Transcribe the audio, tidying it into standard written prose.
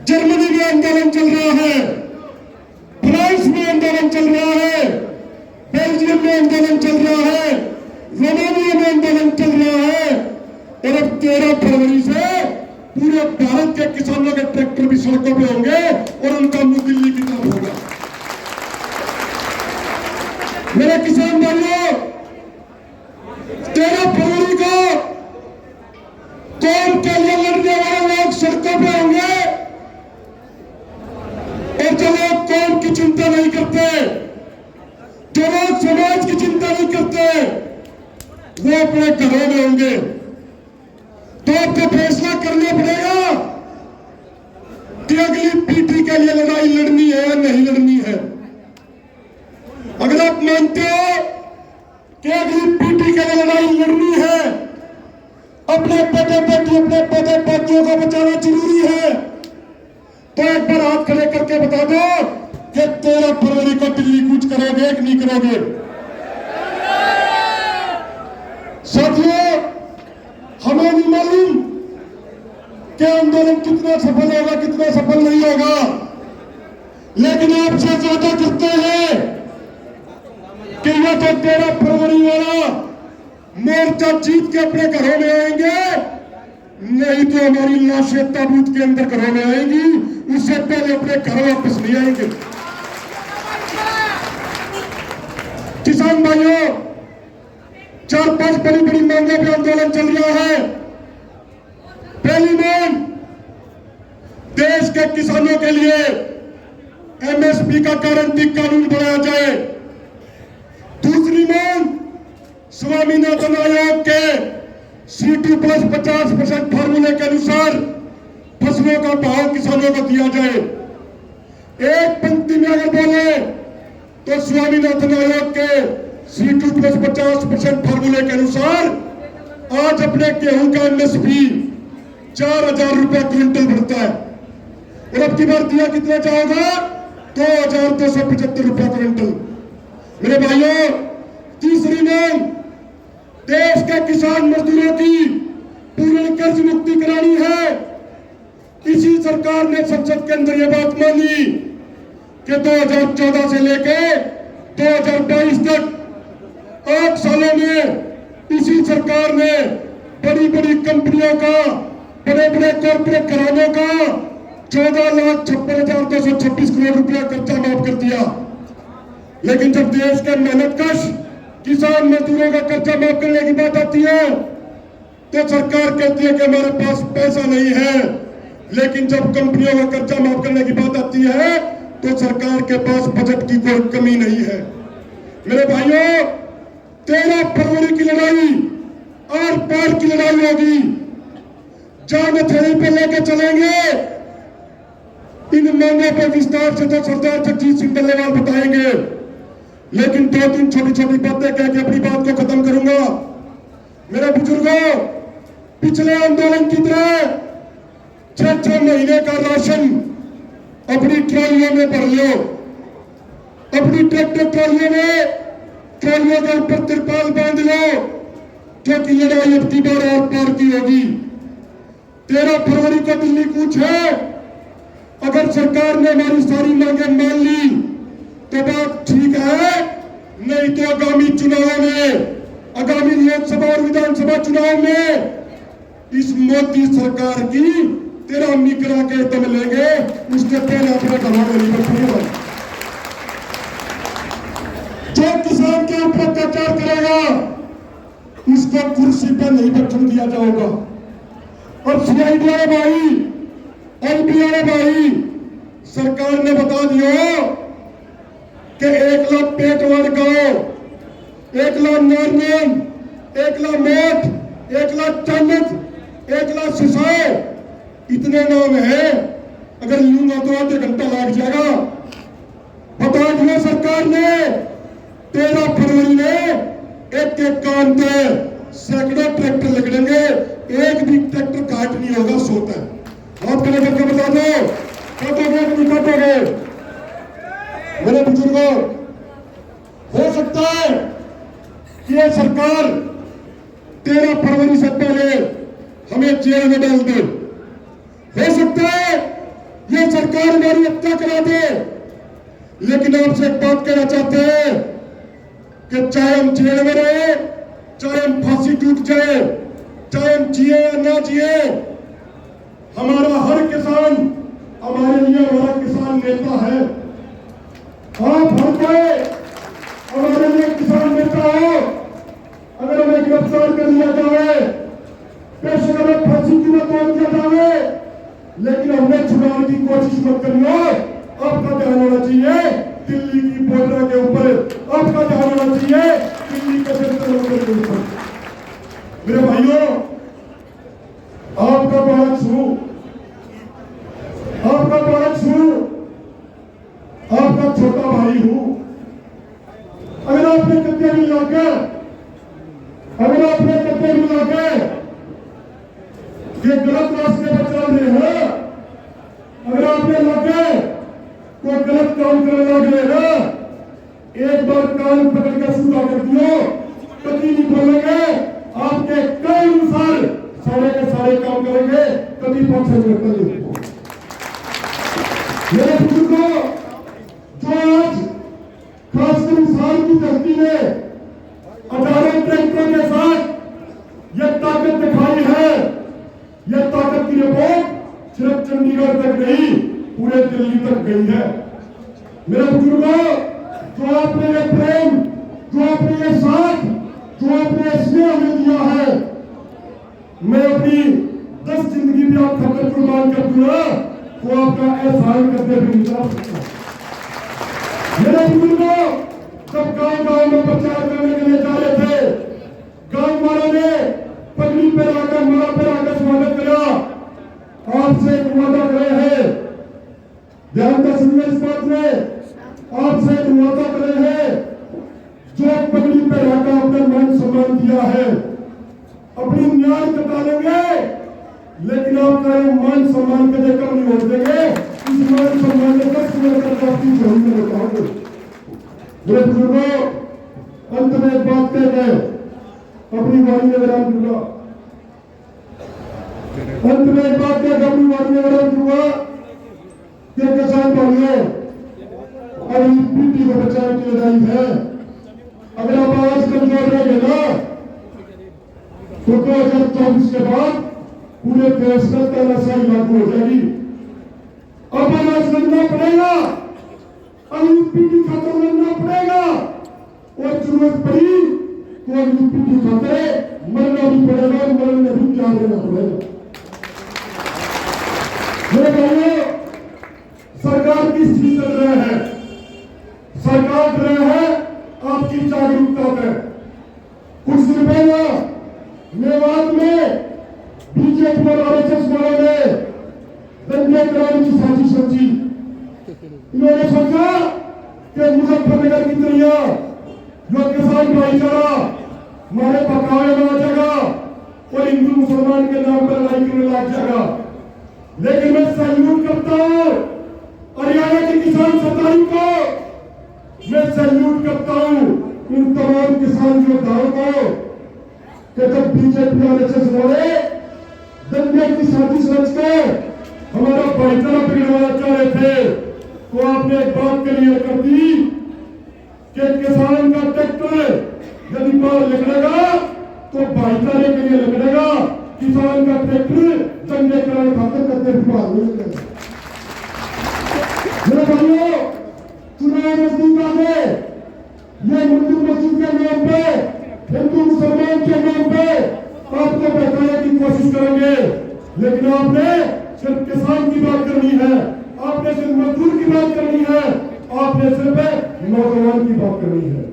Germany में आंदोलन चल रहा है, फ्रांस में आंदोलन चल रहा है, बेल्जियम में आंदोलन चल रहा है, रोमानिया में आंदोलन चल रहा है। और अब 13 फरवरी से पूरे भारत के किसानों के ट्रैक्टर भी सड़कों पे होंगे और उनका मुंह दिल्ली की तरफ होगा। मेरे किसान भाइयों, 13 फरवरी को कौन के लिए लड़ने वाले लोग सड़कों पे होंगे और जो लोग कौम की चिंता नहीं करते, जो लोग समाज की चिंता नहीं करते, वो अपने घरों में होंगे। तो आपको फैसला करना पड़ेगा कि अगली पीढ़ी के लिए लड़ाई लड़नी है या नहीं लड़नी है। अगर आप मानते हो कि अगली पीढ़ी के लिए लड़ाई लड़नी है, अपने बेटे बेटी अपने पोते पोतियों को बचाना जरूरी है, तो एक बार हाथ खड़े करके बता दो कि 13 फरवरी को दिल्ली कूच करोगे कि नहीं करोगे। साथियों, हमें नहीं मालूम कि आंदोलन कितना सफल होगा कितना सफल नहीं होगा, लेकिन आपसे ज्यादा करते हैं कि यह तो 13 फरवरी वाला मोर्चा जीत के अपने घरों में आएंगे, नहीं तो हमारी लाशें ताबूत के अंदर घरों में आएंगी, उससे पहले अपने घर वापस नहीं आएंगे। किसान भाइयों, 4-5 बड़ी बड़ी मांगों पर आंदोलन चल रहा है। पहली मांग, देश के किसानों के लिए एमएसपी का गारंटी कानून बनाया जाए। दूसरी मांग, स्वामीनाथन आयोग के C2 प्लस 50% फार्मूले के अनुसार फसलों का भाव किसानों को दिया जाए। एक पंक्ति में अगर बोले तो स्वामीनाथन आयोग के C2 प्लस 50% फार्मूले के अनुसार आज अपने गेहूं का एमएसपी 4,000 रुपया क्विंटल बढ़ता है और अब की बार दिया कितना चाहोगा? 2,275 रुपया क्विंटल। मेरे भाइयों, तीसरी मांग, देश के किसान मजदूरों की पूर्ण कर्ज मुक्ति करानी है। इसी सरकार ने संसद के अंदर यह बात मानी कि 2014 से लेके 2022 तक 8 सालों में इसी सरकार ने बड़ी बड़ी कंपनियों का, बड़े बड़े कॉर्पोरेट घरानों का 14,56,226 करोड़ रुपया कर्जा माफ कर दिया। लेकिन जब देश के मेहनतकश किसान मजदूरों का कर्जा माफ करने की बात आती है तो सरकार कहती है कि हमारे पास पैसा नहीं है। लेकिन जब कंपनियों का कर्जा माफ करने की बात आती है तो सरकार के पास बजट की कोई कमी नहीं है। मेरे भाइयों, 13 फरवरी की लड़ाई आर पार की लड़ाई होगी। जान हथेली पे लेके चलेंगे। इन मांगों पर विस्तार से तो सरदार जगजीत सिंह डल्लेवाल बताएंगे, लेकिन 2-3 छोटी छोटी बातें कह के अपनी बात को खत्म करूंगा। मेरे बुजुर्गों, पिछले आंदोलन की तरह 6-6 महीने का राशन अपनी ट्रॉलियों में भर लो, अपनी ट्रैक्टर ट्रॉलियों में, ट्रॉलियों के ऊपर तिरपाल बांध लो, क्योंकि लड़ाई अब की बार और पार की होगी। 13 फरवरी को दिल्ली कूच है। अगर सरकार ने हमारी सारी मांगें मान ली तो बात ठीक है, नहीं तो आगामी चुनाव में, आगामी लोकसभा और विधानसभा चुनाव में इस मोदी सरकार की 13 करा के दम लेंगे। उसके पहले अपने घरों में नहीं बैठेंगे। जो किसान के ऊपर अत्याचार करेगा उसको कुर्सी पर नहीं बैठने दिया जाएगा। और CID वाले भाई, LP वाले भाई, सरकार ने बता दिया कि 1 लाख पेटवार गांव, 1 लाख नारनन, 1 लाख मोट, 1 लाख चांदत, 1 लाख सिसाए, इतने नाम है। अगर लूंगा तो आधे घंटा लग जाएगा। बता दिया सरकार ने 13 फरवरी में एक एक काम पे सैकड़ों ट्रैक्टर लगेंगे, एक भी ट्रैक्टर काट नहीं होगा, सोता है। बात करके बता दो, काटोगे कि नहीं काटोगे? मेरे बुजुर्गों, हो सकता है कि यह सरकार 13 फरवरी से पहले हमें जेल में डाल दे। हो सकता है ये सरकार हमारी हत्या करा दे। लेकिन आपसे एक बात कहना चाहते हैं कि चाहे हम जेल में रहे, चाहे हम फांसी टूट जाए, चाहे हम जिए या ना जिए, हमारा हर किसान हमारे लिए हमारा किसान नेता है। आप हर कोई हमारे लिए किसान नेता हो। अगर हमें गिरफ्तार कर लिया जाए, बेशक हमें फांसी की तोड़ दिया जाए, लेकिन हमने छुड़ाने की कोशिश मत करियो। आपका ध्यान होना चाहिए दिल्ली की बॉर्डर के ऊपर, आपका ध्यान होना चाहिए दिल्ली के सेंट्रल के ऊपर। मेरे भाइयों, आपका भारत हूं, आपका भारत हूं, आपका छोटा भाई हूं। अगर आपने कत्ते मिला के, अगर आपने कत्ते मिला के ये गलत रास्ते पर चल रहे हैं, अगर आपने लगे कोई गलत काम करने लग रहे हैं, एक बार कान पकड़ के सूखा कर दियो, कभी नहीं बोलेंगे। आपके कई अनुसार सारे के सारे काम करेंगे, कभी पक्ष नहीं। मेरे बुजुर्गों, जो आज खासकर इंसान की धरती में 18 ट्रैक्टरों के साथ यह ताकत दिखाई है, यह ताकत की रिपोर्ट सिर्फ चंडीगढ़ तक नहीं, पूरे दिल्ली तक गई है। मेरे बुजुर्गों, जो आपने ये प्रेम, जो आपने ये साथ, जो आपने स्नेह हमें दिया है, मैं अपनी 10 जिंदगी भी आप खतर कुर्बान कर दूंगा तो आपका एहसान करते भी नहीं जा सकता। मेरे बुजुर्गों, जब गांव-गांव में प्रचार करने के लिए जा रहे थे, गांव वालों ने पगड़ी पे लाकर, माला पे लाकर स्वागत किया। आपसे एक वादा करे हैं, ध्यान का सुनिए इस बात में, आपसे एक वादा करे हैं, जो पगड़ी पे लाकर अपने मान सम्मान दिया है, अपनी न्याय कटा लेंगे, लेकिन आपका मान सम्मान कभी कम नहीं हो देंगे। इस मान सम्मान को आपकी जरूरत में बताओगे। मेरे बुजुर्गों, अंत में एक बात कह गए, अपनी वाणी में विराम दूंगा। अंत में एक बात कह अपनी वाणी में विराम दूंगा कि किसान भाइयों, अब पीटी को बचाने की लड़ाई है। अगर आप आवाज कमजोर रहेंगे ना, तो 2024 के बाद पूरे देश में तानाशाही लागू हो जाएगी। अब आवाज लड़ना पड़ेगा, अब यूपी खातर लड़ना पड़ेगा, और जरूरत पड़ी तो यूपी खाते मरना भी पड़ेगा, मरने में भी क्या देना पड़ेगा। मेरे भाइयों, सरकार किस चीज कर रहे हैं? सरकार कर रहे हैं आपकी जागरूकता में। कुछ दिन पहले मेवात में बीजेपी और आरएसएस वालों ने दंगे कराने की साजिश रची। इन्होंने सोचा कि मुजफ्फरनगर की तरह जो किसान भाईचारा हमारे पकावे में आ जाएगा और हिंदू मुसलमान के नाम पर लड़ाई करने लग जाएगा। लेकिन मैं सैल्यूट करता हूं हरियाणा के किसान सरदारों को, मैं सैल्यूट करता हूं इन तमाम किसान योद्धाओं को कि जब बीजेपी और आरएसएस वाले दंगे की साजिश रचकर हमारा भाईचारा बिगड़वाना चाह रहे थे, तो आपने एक बात क्लियर कर दी कि किसान का ट्रैक्टर यदि बाहर निकलेगा तो भाईचारे के लिए निकलेगा, किसान का ट्रैक्टर दंगे कराने खातिर करते भी बाहर नहीं निकलेगा। मेरे भाइयों, चुनाव नजदीक आ गए, ये मंदिर मस्जिद के नाम पे, हिंदू मुसलमान के नाम पे आपको बहकाने की कोशिश करेंगे, लेकिन आपने सिर्फ किसान की बात करनी है, आपने सिर्फ मजदूर की बात करनी है, आपने सिर्फ नौजवान की बात करनी है।